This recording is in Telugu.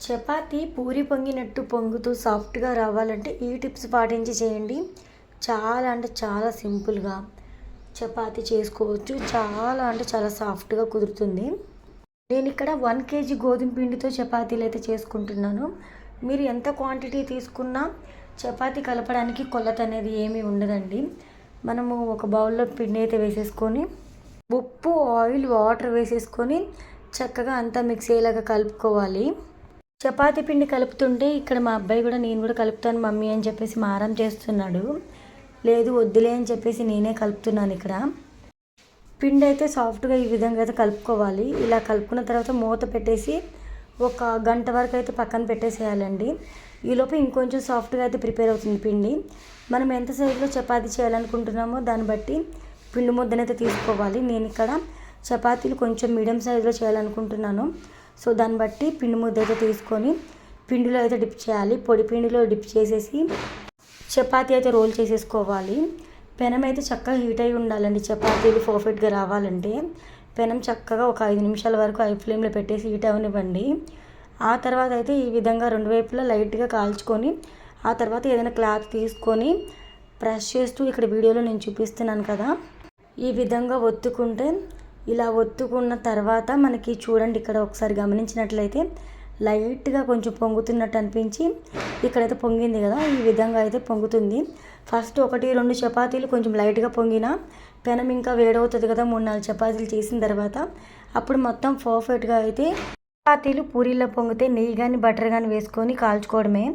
చపాతీ పూరి పొంగినట్టు పొంగుతూ సాఫ్ట్గా రావాలంటే ఈ టిప్స్ పాటించి చేయండి. చాలా అంటే చాలా సింపుల్గా చపాతీ చేసుకోవచ్చు. చాలా అంటే చాలా సాఫ్ట్గా కుదురుతుంది. నేను ఇక్కడ 1 కేజీ గోధుమ పిండితో చపాతీలు అయితే చేసుకుంటున్నాను. మీరు ఎంత క్వాంటిటీ తీసుకున్నా చపాతీ కలపడానికి కొలత అనేది ఏమీ ఉండదండి. మనము ఒక బౌల్లో పిండి అయితే వేసేసుకొని ఉప్పు, ఆయిల్, వాటర్ వేసేసుకొని చక్కగా అంతా మిక్స్ అయ్యేలాగా కలుపుకోవాలి. చపాతీ పిండి కలుపుతుంటే ఇక్కడ మా అబ్బాయి కూడా నేను కూడా కలుపుతాను మమ్మీ అని చెప్పేసి మారం చేస్తున్నాడు. లేదు వద్దులే అని చెప్పేసి నేనే కలుపుతున్నాను. ఇక్కడ పిండి అయితే సాఫ్ట్గా ఈ విధంగా అయితే కలుపుకోవాలి. ఇలా కలుపుకున్న తర్వాత మూత పెట్టేసి ఒక గంట వరకు అయితే పక్కన పెట్టేసేయాలండి. ఈలోపు ఇంకొంచెం సాఫ్ట్గా అయితే ప్రిపేర్ అవుతుంది పిండి. మనం ఎంత సైజులో చపాతీ చేయాలనుకుంటున్నామో దాన్ని బట్టి పిండి ముద్దనైతే తీసుకోవాలి. నేను ఇక్కడ చపాతీలు కొంచెం మీడియం సైజులో చేయాలనుకుంటున్నాను. సో దాన్ని బట్టి పిండి ముద్ద అయితే తీసుకొని పిండిలో అయితే డిప్ చేయాలి. పొడి పిండిలో డిప్ చేసేసి చపాతీ అయితే రోల్ చేసేసుకోవాలి. పెనం అయితే చక్కగా హీట్ అయి ఉండాలండి. చపాతీలు పర్ఫెక్ట్గా రావాలంటే పెనం చక్కగా ఒక 5 నిమిషాల వరకు హై ఫ్లేమ్లో పెట్టేసి హీట్ అవనివ్వండి. ఆ తర్వాత అయితే ఈ విధంగా రెండు వైపులా లైట్గా కాల్చుకొని ఆ తర్వాత ఏదైనా క్లాత్ తీసుకొని ప్రెస్ చేస్తూ ఇక్కడ వీడియోలో నేను చూపిస్తున్నాను కదా, ఈ విధంగా ఒత్తుకుంటే ఇలా ఒత్తుకున్న తర్వాత మనకి చూడండి ఇక్కడ ఒకసారి గమనించినట్లయితే లైట్గా కొంచెం పొంగుతున్నట్టు అనిపించి ఇక్కడైతే పొంగింది కదా, ఈ విధంగా అయితే పొంగుతుంది. ఫస్ట్ 1-2 చపాతీలు కొంచెం లైట్గా పొంగిన పెనం ఇంకా వేడవుతుంది కదా, 3-4 చపాతీలు చేసిన తర్వాత అప్పుడు మొత్తం పర్ఫెక్ట్గా అయితే చపాతీలు పూరీలో పొంగితే నెయ్యి కానీ బటర్ కానీ వేసుకొని కాల్చుకోవడమే.